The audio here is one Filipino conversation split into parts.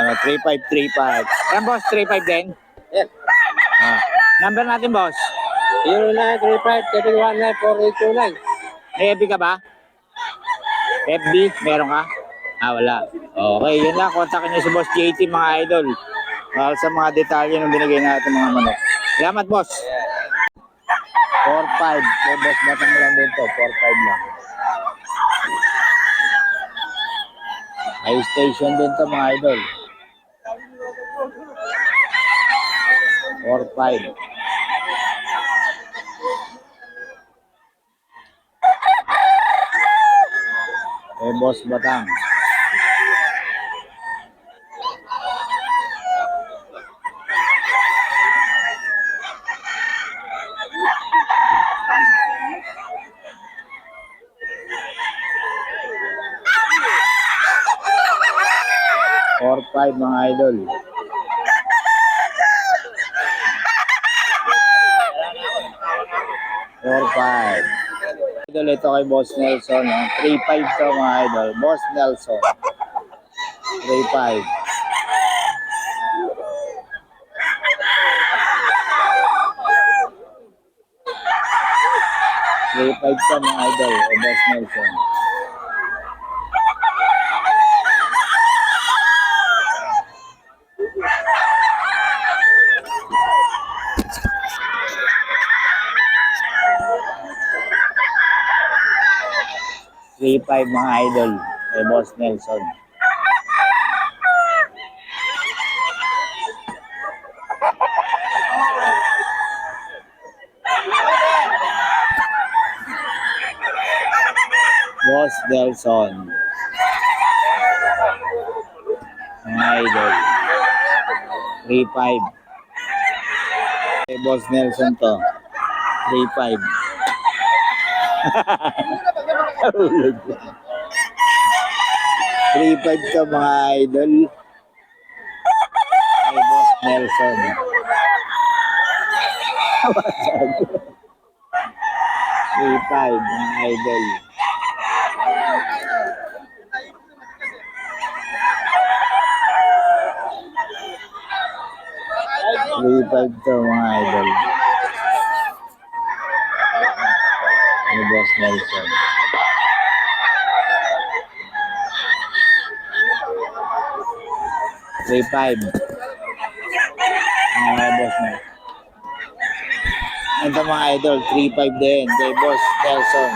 Ano, 3535. Yan boss, 35 din? Yes. Ah. Number natin boss. 0935-719-4829. May FB ka ba? FB? Meron ka? Ah, wala. Okay, yun lang. Kontakin niyo si Boss JT mga idol. Para sa mga detalye ng binigay natin mga manok. Salamat boss. 4-5. So, boss, batang lang din to. 4-5 lang. High station din to mga idol. 4-5. Boss batang. Four, 5 mga idol. Four, 5. Idol, ito kay Boss Nelson. 3-5 to mga idol. Boss Nelson. 3-5. To mga idol. Boss Nelson. Mga idol kay Boss Nelson. Boss Nelson. Mga idol. 3-5. Kay Boss Nelson to. 3-5. 3-5 to mga idol. Kay Boss Nelson. 3-5 mga idol. To mga idol. Kay Boss Nelson. 3-5. Mga boss na. Ito mga idol, 3-5 din kay Boss Nelson.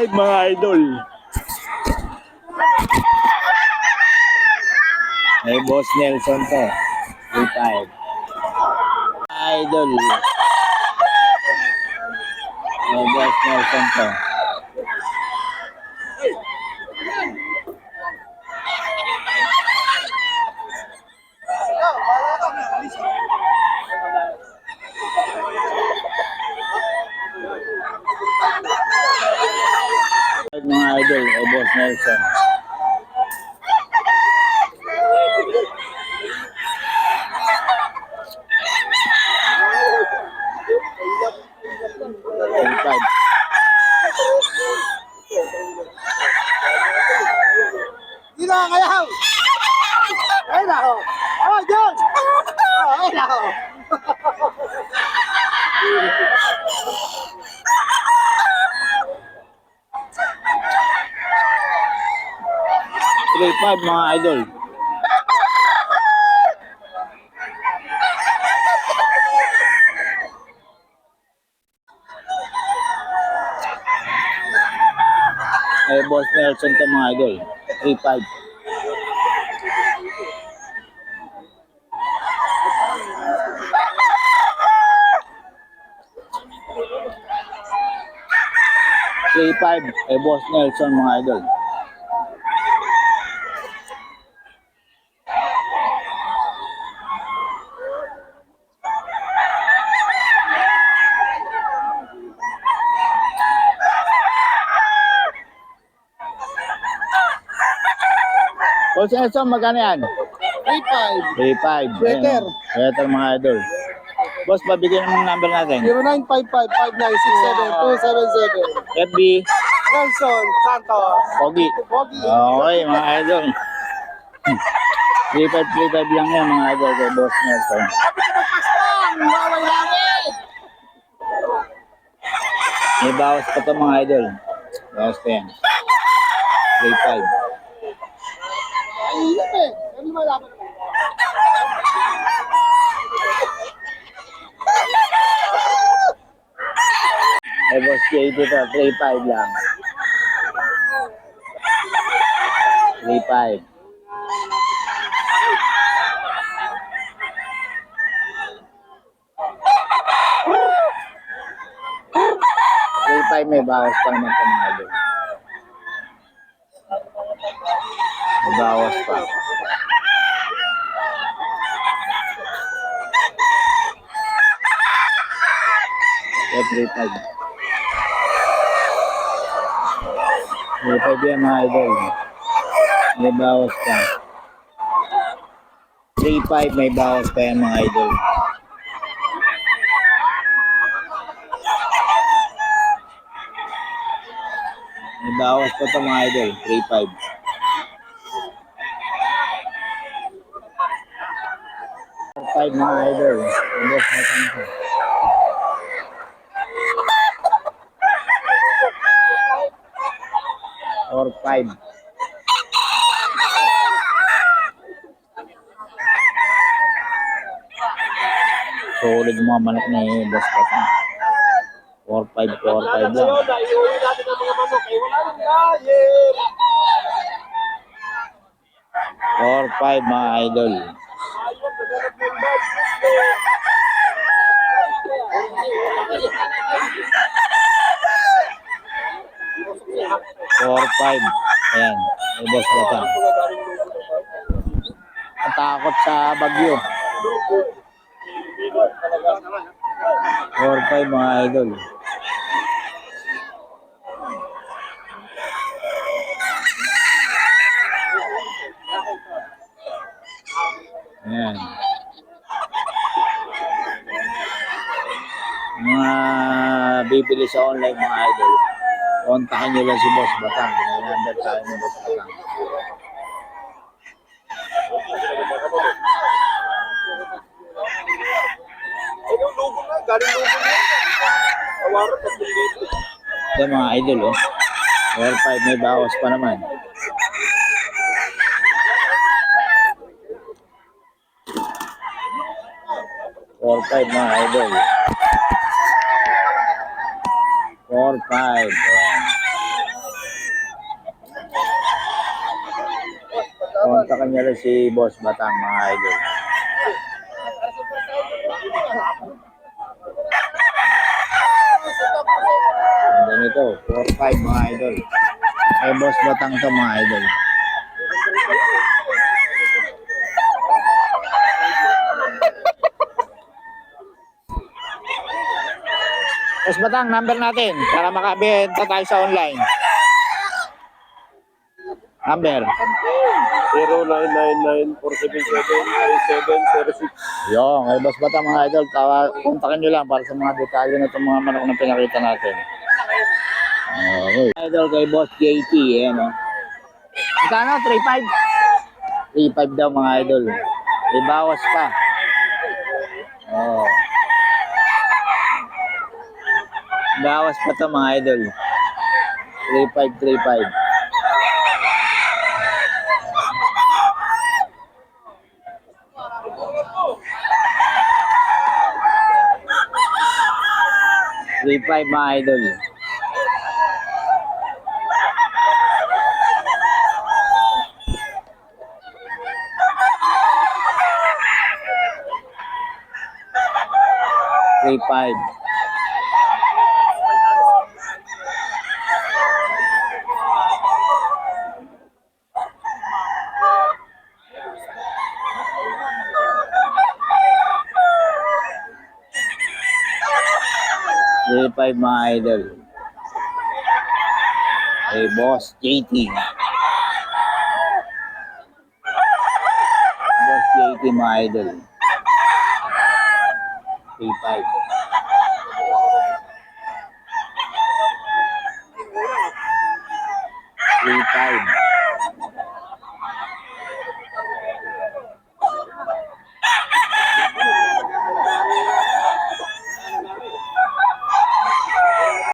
Mga idol. May Boss Nelson to. 3-5. Idol. May Boss Nelson to. Mga idol, may Boss Nelson. Ay, nako. Oh, John! Oh, ay, nako. Mga idol. Ay Boss Nelson to mga idol. 3-5. Ay Boss Nelson mga idol. Boss Nelson, magkano yan? 3.5. 3.5. Sweater. Sweater mga idol. Boss, pabigyan ng number natin. 0955-5967-277. FB, Nelson Santos. Pogi. Pogi. Okay, mga idol. 3.5 lang yan mga idol kay Boss Nelson. May bawas pa to mga idol. Bawas pa yan. 3.5. Ay, init eh. Ano malaman? Kay Boss JT to, 3.5 lang. 3.5. May bawas pa naman ito mga idol. May bawas pa. Every time. 3.5 yan mga idol. May bawas pa. 3.5 may bawas pa yan mga idol. May bawas pa ito mga idol. 3.5. 4.5 mga idol. Ubos na ito. 4.5. Solid mga manok ni Boss Patang. 4.5 lang. Naiuwi natin ang mga manok. Eh, wala nang dahil. 4.5 mga idol. Ayun, naganap ng bag. 4.5. Ayan. May Boss Patang. Natakot sa bagyo. 4.5 mga idol. Ayan. Mga bibili sa online mga idol, kontakin nyo lang si Boss Batang. May number tayo ni Boss Batang. Ay, yung lugo na. Galing lugo na. Tawaran, pagpilito. Ito mga idol, oh. 4.5 may bawas pa naman. Four five mga idol. 4.5. Ayan. Kontakin nyo lang si Boss Batang mga idol. Ganito, 4.5 mga idol. Kay Boss Batang to mga idol. Boss Batang, number natin para makabenta tayo sa online. Number. 0999-477-3706. Yung, kay Boss Batang mga idol, kontakin nyo lang para sa mga detalye na itong mga manok na pinakita natin. Okay. Idol kay Boss JT, ayan o. Magkano? 3.5? 3.5 daw mga idol. May bawas pa. Oh. Bawas pa to mga idol. 3.5. 3.5 mga idol. Three five. Three five mga idol. Hey, Boss JT. Boss JT mga idol. 3.5. 3.5.